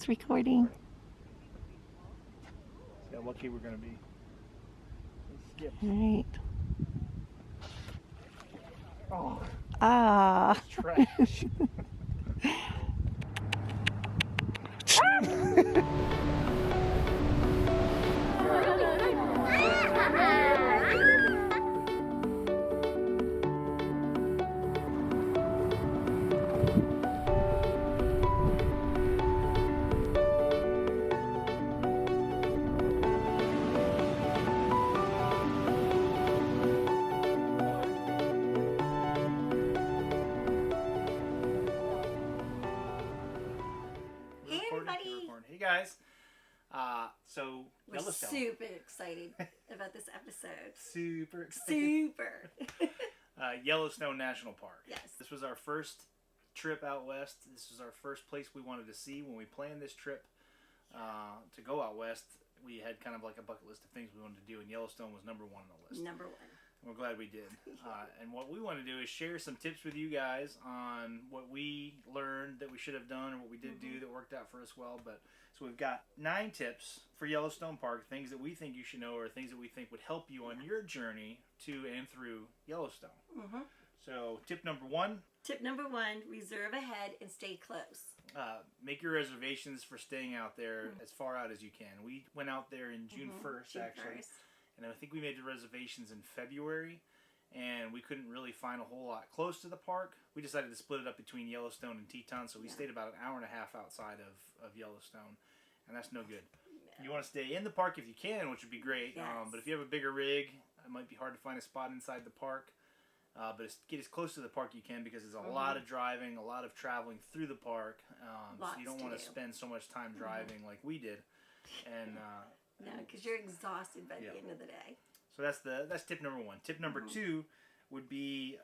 it's recording. See how lucky we're going to be. Skip. All right. Oh, Ah. trash. Hey guys, so we're Yellowstone. super excited about this episode. Super excited. Super. Yellowstone National Park. Yes. This was our first trip out west. This was our first place we wanted to see when we planned this trip to go out west. We had kind of like a bucket list of things we wanted to do, and Yellowstone was number one on the list. Number one. We're glad we did. And what we want to do is share some tips with you guys on what we learned that we should have done or what we did do that worked out for us well. So we've got 9 tips for Yellowstone Park, things that we think you should know or things that we think would help you on your journey to and through Yellowstone. So tip number 1. Tip number 1, reserve ahead and stay close. Make your reservations for staying out there as far out as you can. We went out there in June 1st, actually. And I think we made the reservations in February, and we couldn't really find a whole lot close to the park. We decided to split it up between Yellowstone and Teton, so we stayed about an hour and a half outside of Yellowstone, and that's no good. You want to stay in the park if you can, which would be great, Yes. but if you have a bigger rig, it might be hard to find a spot inside the park. But get as close to the park you can because there's a lot of driving, a lot of traveling through the park, so you don't want to spend so much time driving like we did. And no, because you're exhausted by the end of the day. So that's tip number 1. Tip number 2 would be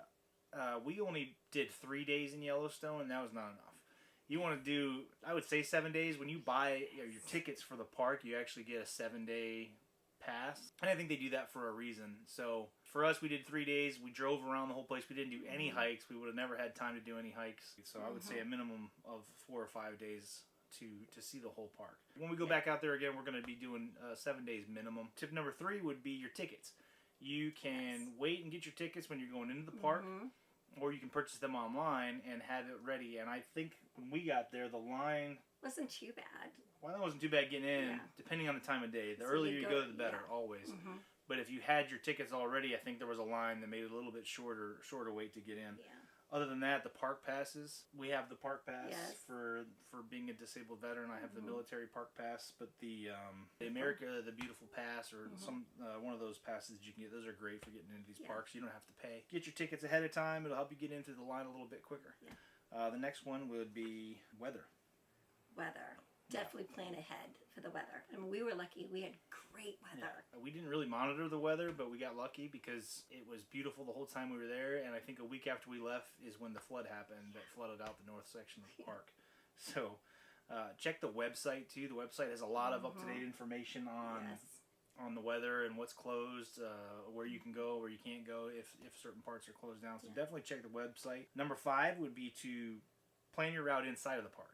we only did 3 days in Yellowstone, and that was not enough. You want to do, I would say 7 days. When you buy your tickets for the park, you actually get a 7-day pass, and I think they do that for a reason. So for us, we did 3 days. We drove around the whole place. We didn't do any hikes. We would have never had time to do any hikes. So I would say a minimum of 4 or 5 days to see the whole park. When we go back out there again, we're going to be doing 7 days minimum. Tip number 3 would be your tickets. You can wait and get your tickets when you're going into the park, or you can purchase them online and have it ready. And I think when we got there, the line Wasn't too bad. Well, that wasn't too bad getting in, depending on the time of day. The earlier you go, the better, always. But if you had your tickets already, I think there was a line that made it a little bit shorter wait to get in. Yeah. Other than that, the park passes. We have the park pass for being a disabled veteran. I have the military park pass, but the America the Beautiful pass or some one of those passes you can get. Those are great for getting into these parks. You don't have to pay. Get your tickets ahead of time. It'll help you get into the line a little bit quicker. Yeah. The next one would be weather. Weather. Definitely plan ahead for the weather. I mean, we were lucky. We had great weather. Yeah. We didn't really monitor the weather, but we got lucky because it was beautiful the whole time we were there. And I think a week after we left is when the flood happened that flooded out the north section of the park. So check the website too. The website has a lot of up-to-date information on the weather and what's closed, where you can go, where you can't go if certain parts are closed down. So definitely check the website. Number 5 would be to plan your route inside of the park.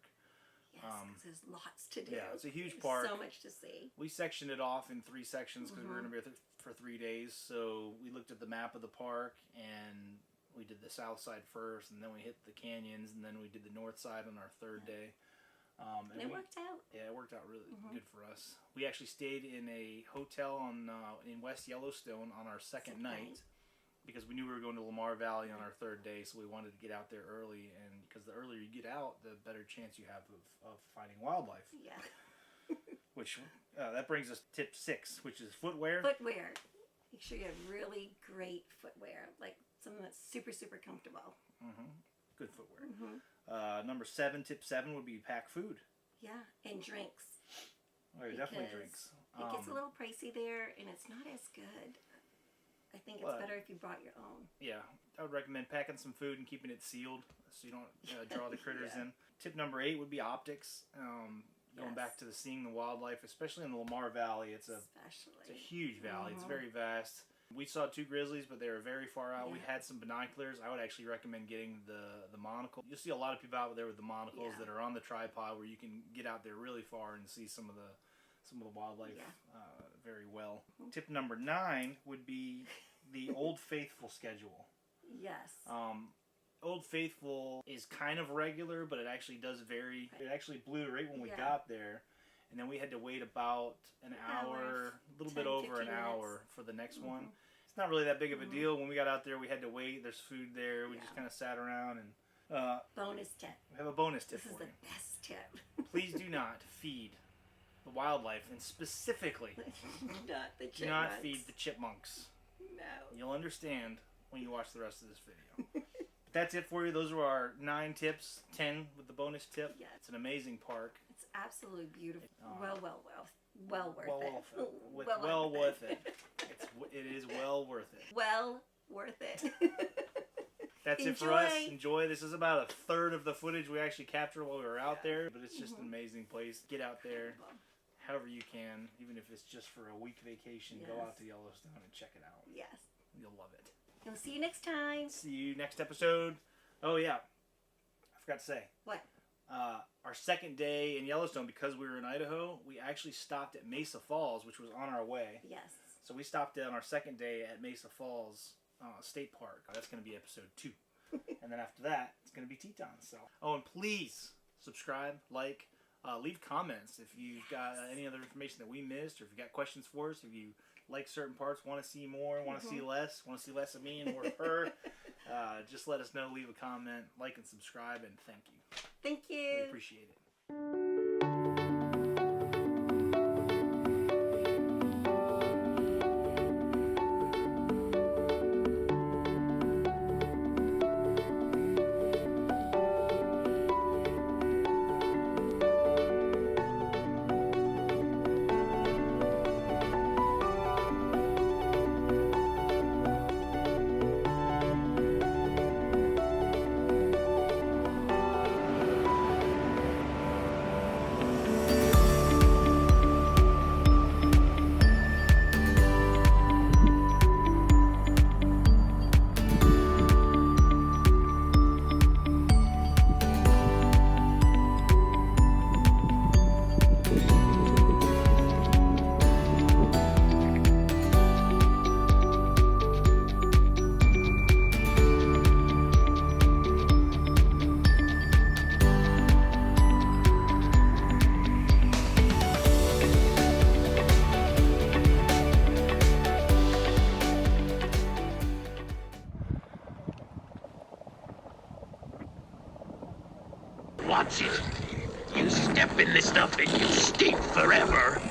Yes, because there's lots to do. Yeah, it's a huge park. So much to see. We sectioned it off in 3 sections because we were going to be there for 3 days. So we looked at the map of the park and we did the south side first, and then we hit the canyons, and then we did the north side on our 3rd day. And it worked out. Yeah, it worked out really good for us. We actually stayed in a hotel in West Yellowstone on our second night. Because we knew we were going to Lamar Valley on our 3rd day, so we wanted to get out there early, and because the earlier you get out, the better chance you have of finding wildlife. Yeah. Which, that brings us to tip 6, which is footwear. Footwear. Make sure you have really great footwear, like something that's super, super comfortable. Good footwear. Number 7, tip 7 would be pack food. Yeah, and drinks. Oh, definitely drinks. It gets a little pricey there, and it's not as good. I think it's better if you brought your own. Yeah, I would recommend packing some food and keeping it sealed so you don't draw the critters in. Tip number 8 would be optics. Going back to seeing the wildlife, especially in the Lamar Valley. It's a huge valley. It's very vast. We saw 2 grizzlies, but they were very far out. Yeah. We had some binoculars. I would actually recommend getting the monocle. You'll see a lot of people out there with the monocles that are on the tripod, where you can get out there really far and see some of the wildlife very well. Tip number 9 would be the Old Faithful schedule. Yes. Old Faithful is kind of regular, but it actually does vary. It actually blew right when we got there, and then we had to wait about an hour, a little bit over an hour for the next one. It's not really that big of a deal. When we got out there, we had to wait. There's food there. We just kind of sat around and... bonus tip. We have a bonus tip for you. This is the best tip. Please do not feed the wildlife, and specifically, not the chipmunks. do not feed the chipmunks. No. You'll understand when you watch the rest of this video. But that's it for you. Those were our 9 tips, 10 with the bonus tip. Yes. It's an amazing park. It's absolutely beautiful. Well worth it. Well worth it. It is well worth it. Well worth it. That's it for us. Enjoy. This is about a third of the footage we actually captured while we were out there, but it's just an amazing place. Get out there however you can, even if it's just for a week vacation. Go out to Yellowstone and check it out. Yes. You'll love it. We'll see you next time. See you next episode. Oh, yeah. I forgot to say. What? Our second day in Yellowstone, because we were in Idaho, we actually stopped at Mesa Falls, which was on our way. Yes. So we stopped on our second day at Mesa Falls State Park. That's going to be episode 2. And then after that, it's going to be Tetons. So, and please subscribe, like, leave comments if you've got any other information that we missed, or if you got questions for us, if you like certain parts, want to see more, want to see less of me and more of her. Just let us know, leave a comment, like and subscribe, and thank you. Thank you. We appreciate it. Watch it. You step in this stuff and you stink forever.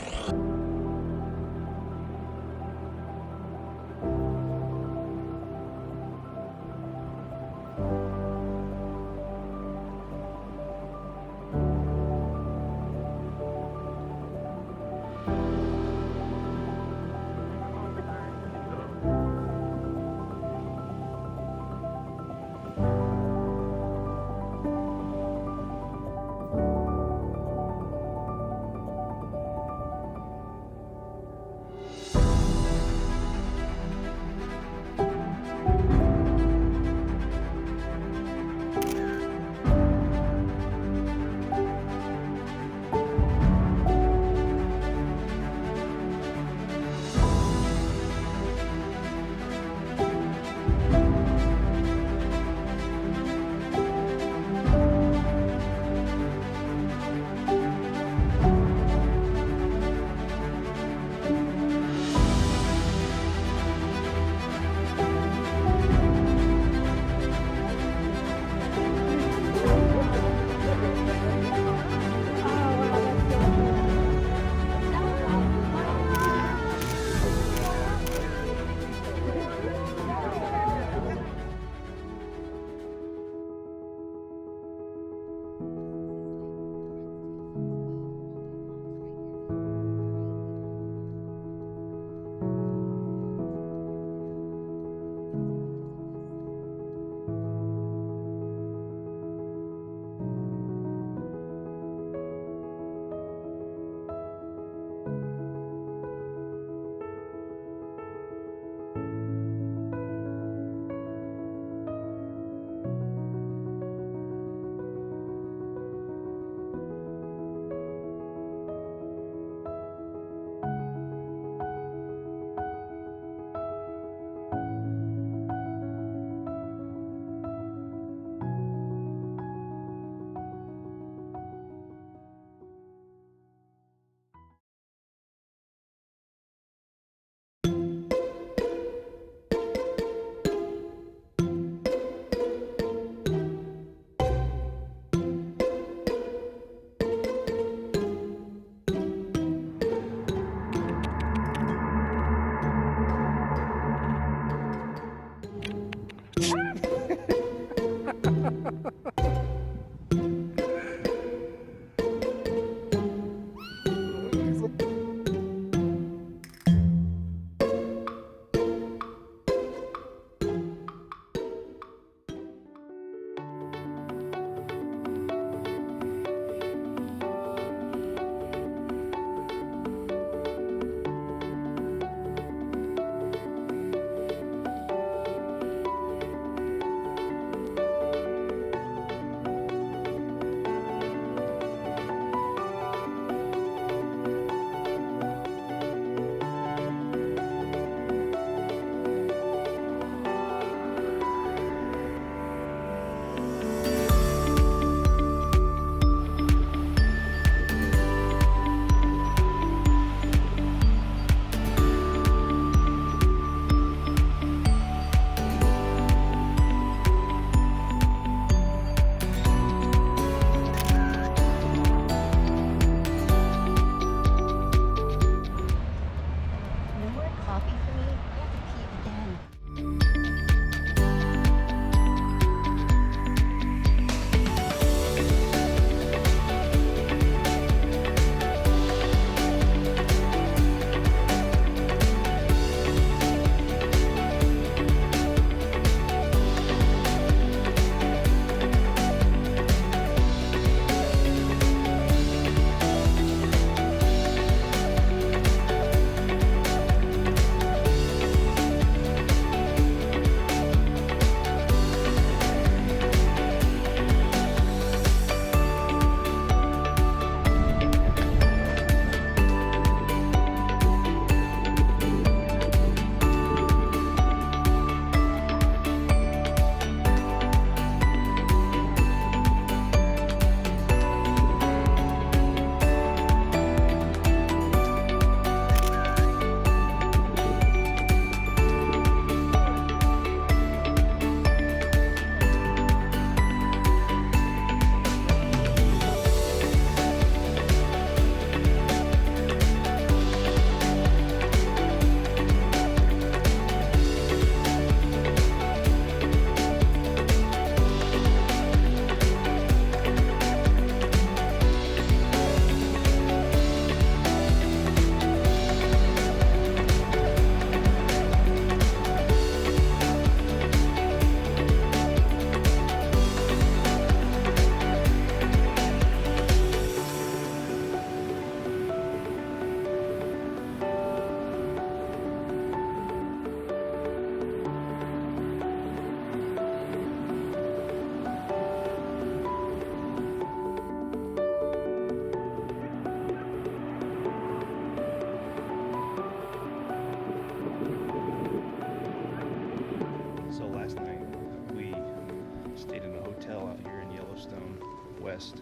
Rest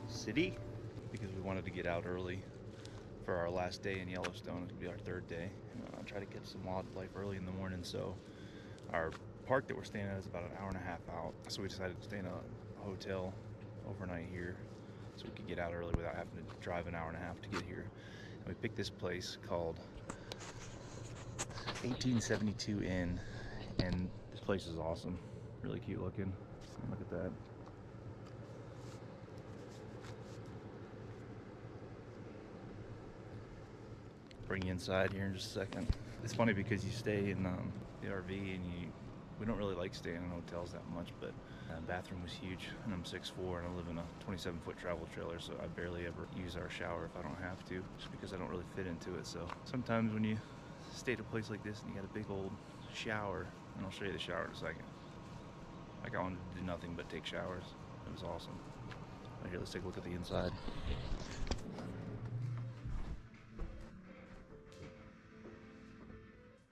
City because we wanted to get out early for our last day in Yellowstone. It's gonna be our third day. I'll try to get some wildlife early in the morning. So our park that we're staying at is about an hour and a half out. So we decided to stay in a hotel overnight here so we could get out early without having to drive an hour and a half to get here. And we picked this place called 1872 Inn, and this place is awesome. Really cute looking. Look at that. Bring you inside here in just a second. It's funny because you stay in the RV and we don't really like staying in hotels that much, but the bathroom was huge, and I'm 6'4" and I live in a 27-foot travel trailer, so I barely ever use our shower if I don't have to, just because I don't really fit into it. So sometimes when you stay at a place like this and you got a big old shower, and I'll show you the shower in a second. Like, I wanted to do nothing but take showers. It was awesome. Right here, let's take a look at the inside.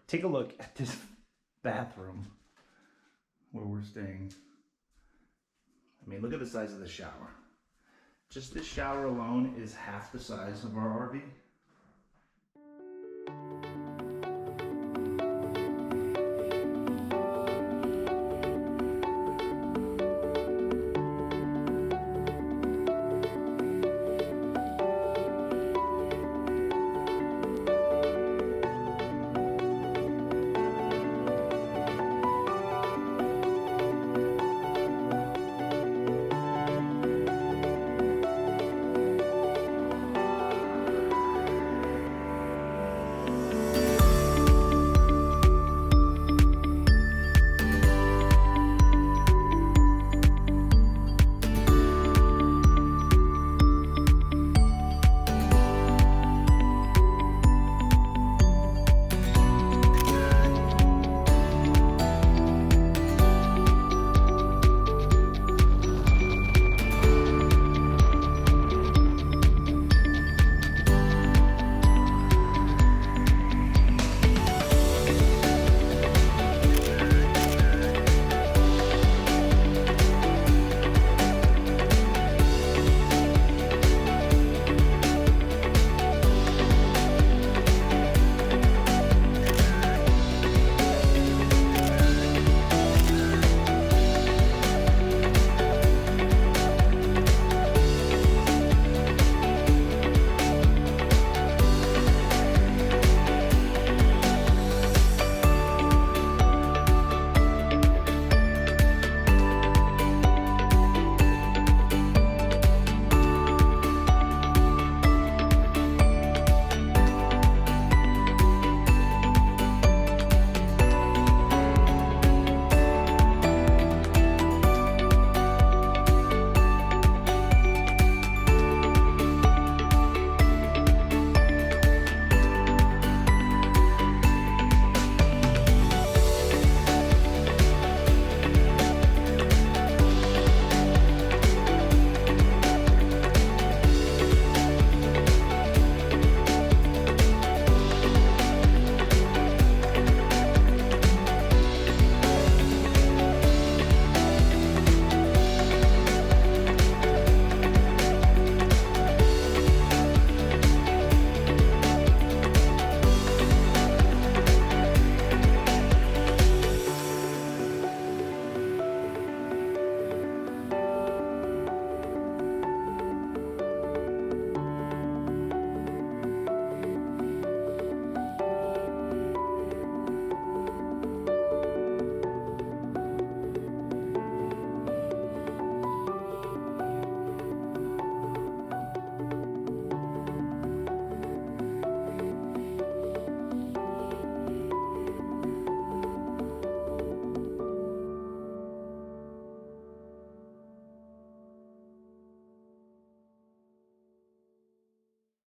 Take a look at this bathroom where we're staying. I mean, look at the size of the shower. Just this shower alone is half the size of our RV.